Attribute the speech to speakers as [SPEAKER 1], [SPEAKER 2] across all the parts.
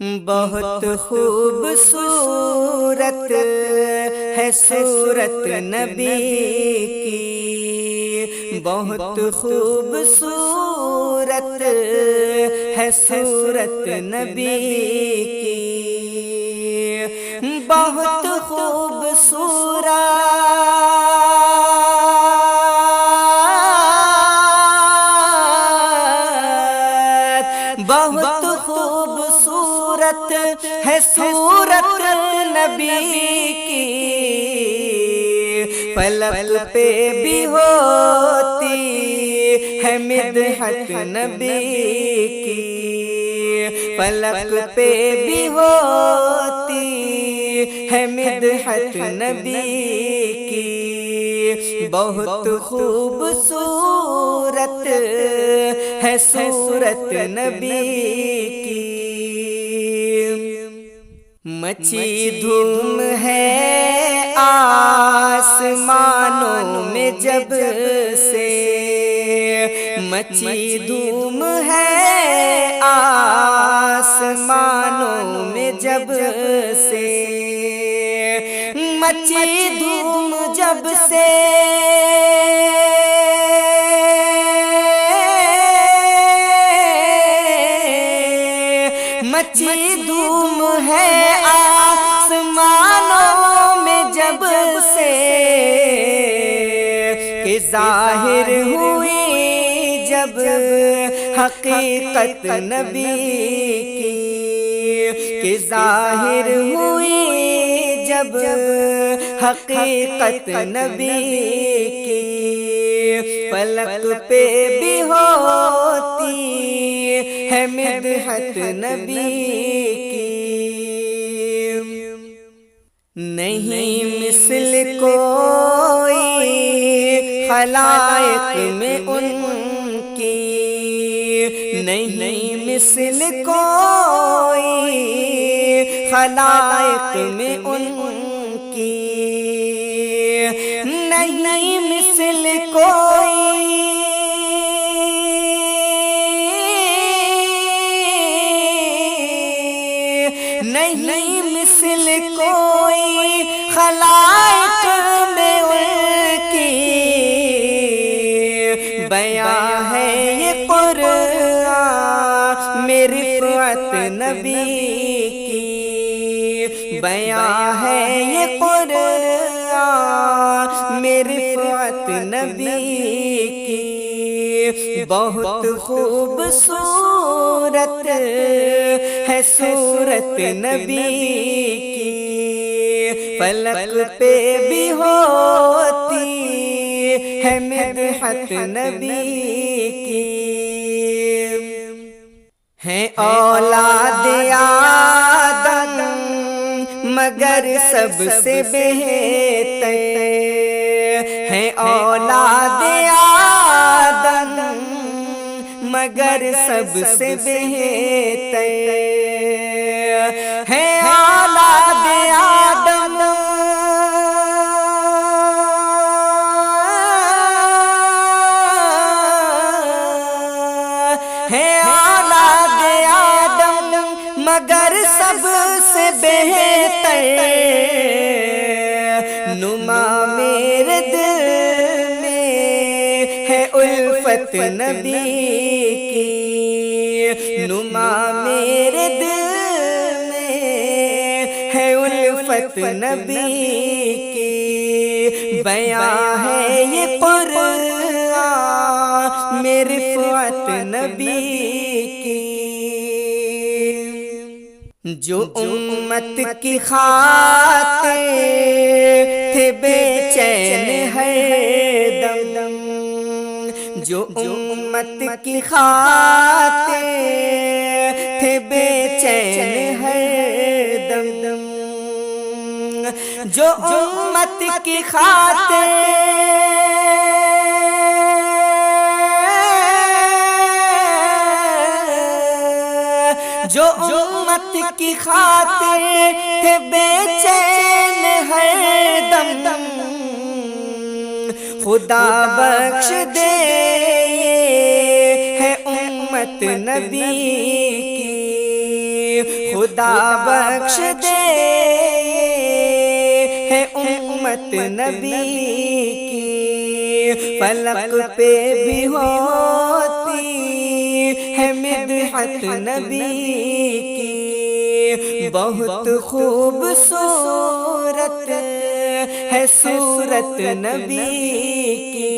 [SPEAKER 1] بہت خوبصورت ہے صورت نبی کی، بہت خوبصورت ہے صورت نبی کی، بہت بہت خوبصورت ہے صورت نبی کی، فلک پہ بھی ہوتی ہے مدحت نبی کی، فلک پہ بھی ہوتی ہے مدحت نبی کی، بہت خوبصورت ہے صورت نبی کی، مچی دھوم ہے آسمانوں میں جب سے، مچی دھوم ہے آسمانوں میں جب سے، مچی دھوم جب سے مچی دھوم ہے آسمانوں میں جب سے، کہ ظاہر ہوئی جب حقیقت نبی کی، کہ ظاہر ہوئی جب حقیقت نبی کی، فلک پہ بھی ہوتی ہے مدحت نبی کی، نہیں مثل کوئی خلائق میں ان کی، نہیں مثل کوئی خلائق میں ان کی، نہیں مثل کوئی نہیں مثل کوئی خلائق میں ان کی، بیاں ہے یہ قرآن میں رفعت نبی کی، بیاں ہے یہ قرآن میں رفعت نبی کی، بہت خوبصورت ہے صورت نبی کی، فلک پہ بھی ہوتی ہے مدحت نبی کی، ہے اولاد آدم مگر سب سے بہتر، ہے اولاد آدم مگر سب سے بہتر، ہے اولاد آدم ہے اولاد آدم مگر سب سے بہتر، نما میرے دل میں ہے الفت نبی کی، نما میرے دل میں ہے الفت نبی کی، بیاں ہے یہ قرآن میں رفعت نبی کی، جو امت کی خاطر تھے بے چین ہر دم، جو امت کی خاطر تھے بے چین ہر دم، جو امت کی خاطر جو امت کی خاطر تھے بے چین ہر دم، خدا بخش دے ہے امت نبی کی، خدا بخش دے ہے امت نبی کی، فلک پہ بھی ہوتی ہے مدحت نبی کی، بہت خوبصورت ہے صورت نبی کی،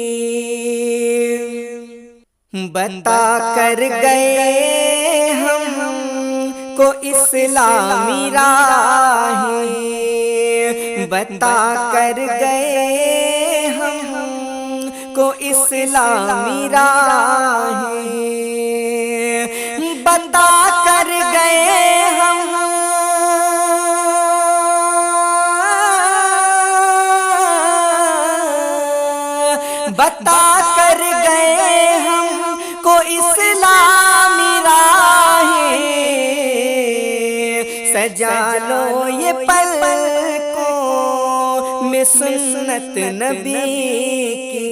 [SPEAKER 1] بتا کر گئے ہم کو اسلامی راہیں، بتا کر گئے ہم کو اسلامی راہیں، بتا کر گئے ہم بتا کر گئے ہم کو اسلامی راہیں، سجا لو یہ پلکوں میں سنت نبی کی،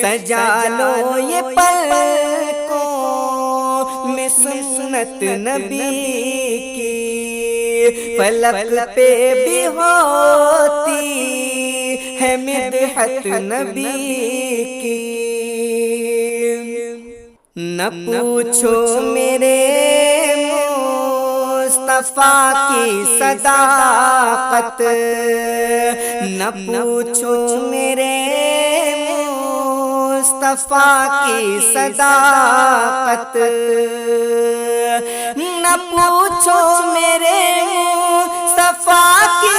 [SPEAKER 1] سجا لو یہ پلکوں میں سنت نبی کی، فلک پہ بھی ہوتی ہے مدحت نبی کی، نہ پوچھو میرے مصطفیٰ کی صداقت، نہ پوچھو میرے مصطفیٰ کی صداقت، نہ پوچھو میرے مصطفیٰ کی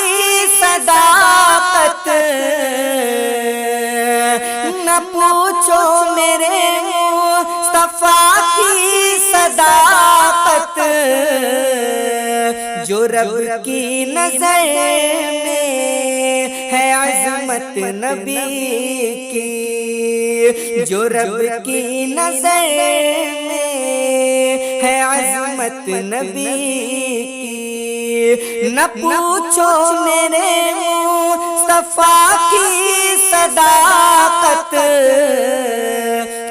[SPEAKER 1] صداقت، نہ پوچھو میرے مصطفیٰ کی صداقت، جو رب کی نظر میں ہے عظمت نبی کی، جو رب کی نظر میں ہے عظمت نبی کی، نہ پوچھو میرے مصطفیٰ کی صداقت،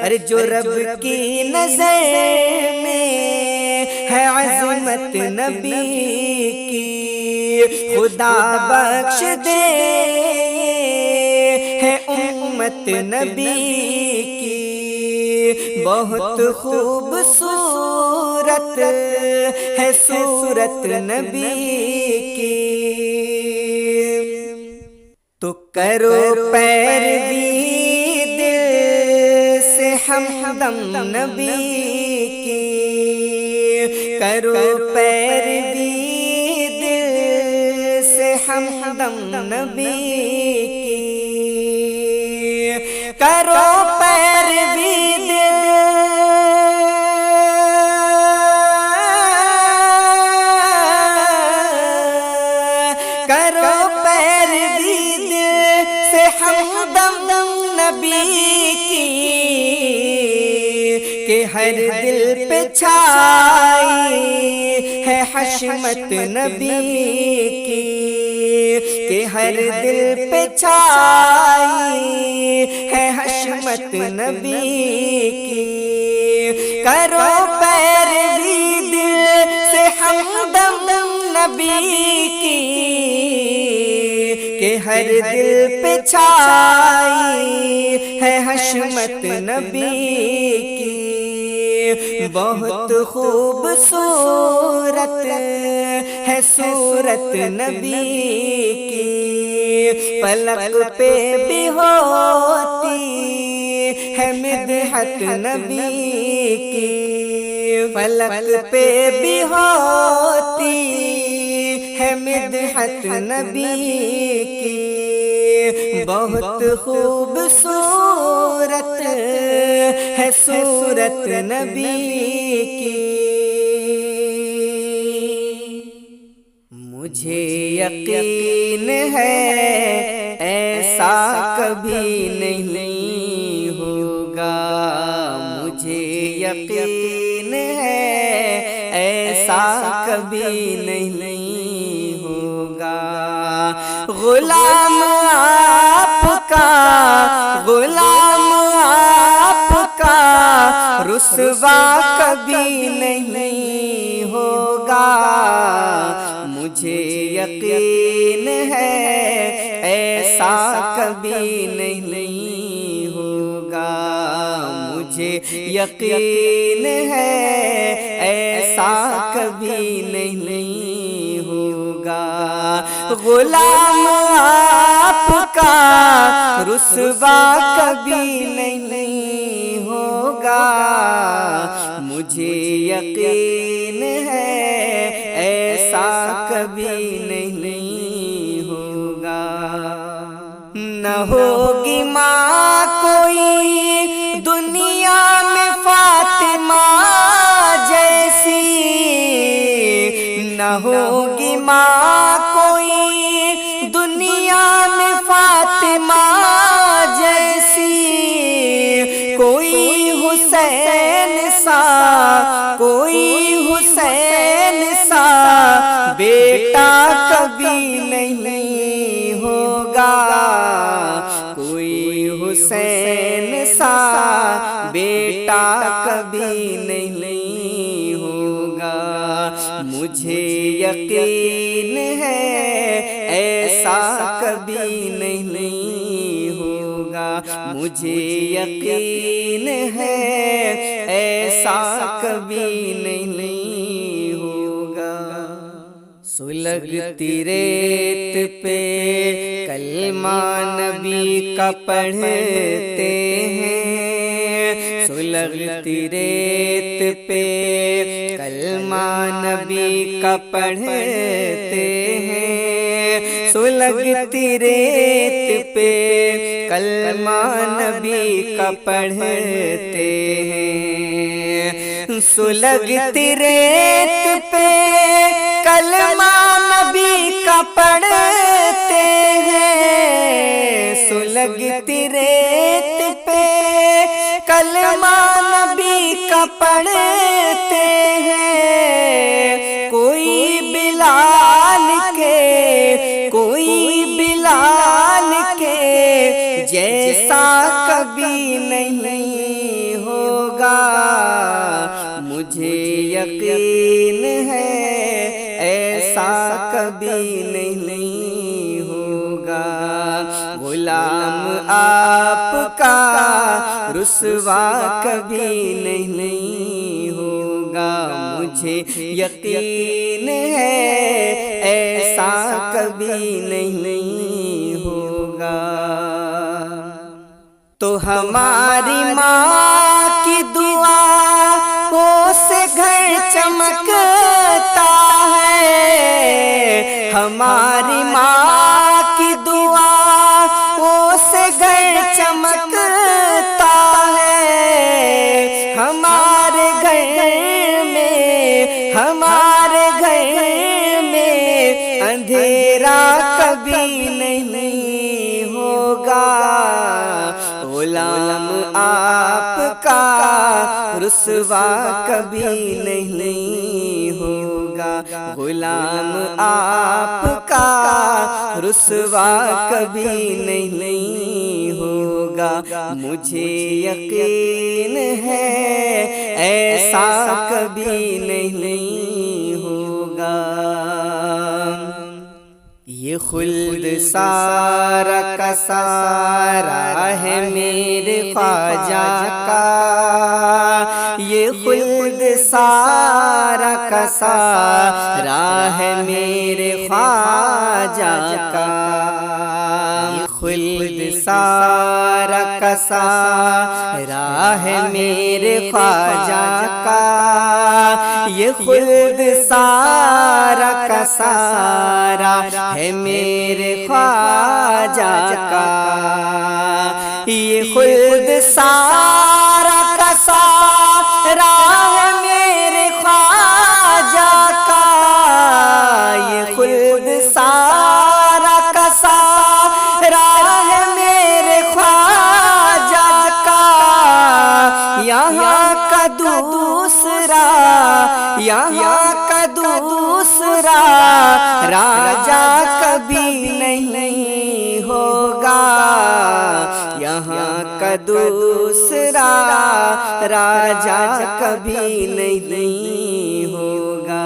[SPEAKER 1] ارے جو رب کی نظر میں ہے عظمت نبی کی، خدا بخش دے ہے امت نبی کی، بہت خوبصورت ہے صورت نبی کی، تو کرو پیروی دل سے ہمدم نبی کی، کرو پیروی دل سے ہمدم نبی کی، کرو پیروی دل کرو پیروی دل سے ہمدم نبی کی، کہ ہر دل پہ چھائی ہے حشمت نبی کی، کہ ہر دل پہ چھائی ہے حشمت نبی کی، کرو پیروی دل سے ہمدم نبی کی، کہ ہر دل پہ چھائی ہے حشمت نبی کی، بہت خوبصورت ہے صورت نبی کی، پلک پہ بھی ہوتی ہے مدحت نبی کی، پلک پہ بھی ہوتی ہے مدحت نبی کی، بہت خوبصورت ہے صورت نبی کی، مجھے یقین ہے ایسا کبھی نہیں ہوگا، مجھے یقین ہے ایسا کبھی نہیں ہوگا، غلام آپ کا غلام آپ کا رسوا کبھی نہیں ہوگا، ہوگا مجھے یقین ہے ایسا کبھی نہیں ہوگا مجھے یقین ہے ایسا کبھی نہیں ہوگا غلام آپ کا رسوا کبھی نہیں ہوگا مجھے یقین ہے ایسا کبھی نہیں ہوگا نہ ہوگی ماں کوئی دنیا میں فاطمہ جیسی نہ ہوگی ماں کوئی دنیا میں فاطمہ جیسی کوئی حسین سا کوئی حسین سا بیٹا کبھی نہیں ہوگا کوئی حسین سا بیٹا کبھی نہیں ہوگا مجھے یقین ہے ایسا کبھی نہیں ہوگا مجھے یقین ہے ایسا کبھی نہیں ہوگا سلگتی ریت پہ کلمہ نبی کا پڑھتے ہیں سلگتی ریت پہ کلمہ نبی کا پڑھتے ہیں سلگتی ریت پہ کلمہ نبی کا پڑھتے ہیں سلگتی ریت پہ کلمہ نبی کا پڑھتے ہیں سلگتی ریت پہ کلمہ نبی کا پڑھتے ہیں کوئی بلال کے جیسا کبھی نہیں ہوگا مجھے یقین ہے ایسا کبھی نہیں ہوگا غلام آپ کا رسوا کبھی نہیں ہوگا مجھے یقین ہے ایسا کبھی نہیں ہوگا تو ہماری ماں کی دعا سے گھر چمکتا ہے ہماری ماں کی دعا سے گھر چمکتا ہے ہمارے گھر میں اندھیرا کبھی نہیں ہوگا غلام آپ کا رسوا کبھی نہیں ہوگا غلام آپ کا رسوا کبھی نہیں ہوگا مجھے یقین ہے ایسا کبھی نہیں ہوگا یہ خلد سارا کا سارا ہے میرے خواجہ کا یہ خلد سارا کا سارا ہے میرے خواجہ کا یہ خلد سارا کا سارا ہے میرے خواجہ کا یہ خلد سارا کا سارا ہے میرے خواجہ کا یہ خلد سارا کا سارا ہے میرے خواجہ کا یہ خلد سارا کا سارا ہے میرے خواجہ کا یہاں کا دوسرا راجا کبھی نہیں ہوگا یہاں کا دوسرا راجا کبھی نہیں ہوگا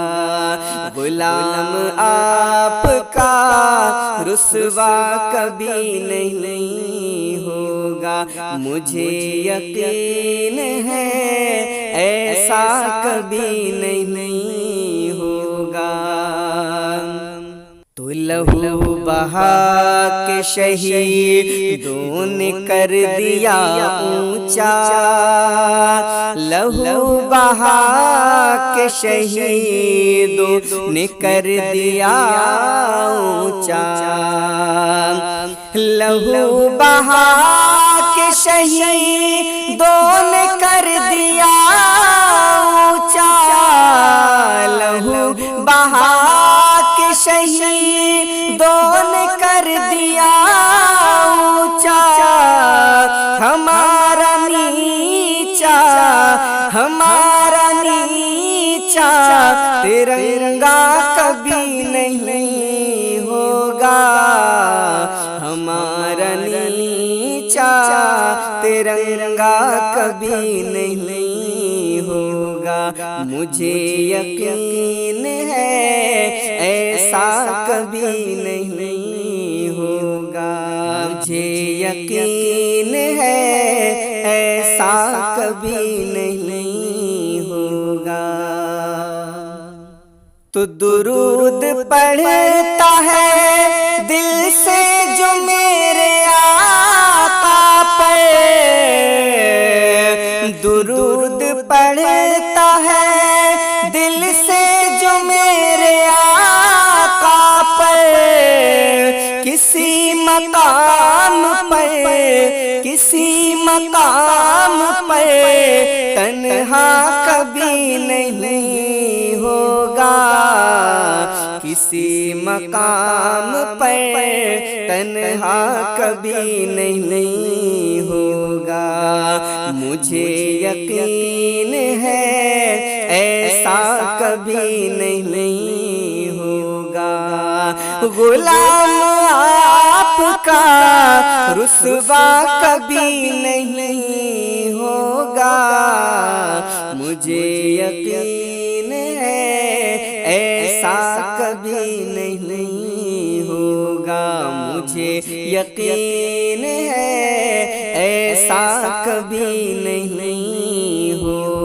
[SPEAKER 1] غلام آپ کا رسوا کبھی نہیں ہوگا، مجھے یقین ہے ایسا کبھی نہیں ہوگا۔ تو لہو بہا کے شہیدوں نے کر دیا اونچا، لہو بہا کے شہیدوں نے کر دیا اونچا، لہو بہا کے شہیدوں نے کر دیا اونچا، لہو بہا کے شہیدوں نے کر دیا اونچا، ہمارا نیچا ہمارا نیچا ترنگا کبھی نہیں ہوگا، ہمارا نیچا ترنگا کبھی نہیں ہوگا، مجھے یقین ہے ایسا کبھی نہیں ہوگا، مجھے یقین ہے ایسا کبھی نہیں ہوگا۔ تو درود پڑھتا ہے دل سے جو میرے آقا پر، درود پڑھتا ہے دل سے جو میرے آقا پر، کسی مقام پر کسی مقام پر تنہا کبھی نہیں ہوگا، کسی مقام پر تنہا کبھی نہیں ہوگا، مجھے یقین ہے ایسا کبھی نہیں ہوگا، غلام آپ کا رسوا کبھی نہیں ہوگا، مجھے یقین ہے ایسا کبھی نہیں ہوگا، مجھے یقین ہے ایسا کبھی نہیں ہوگا۔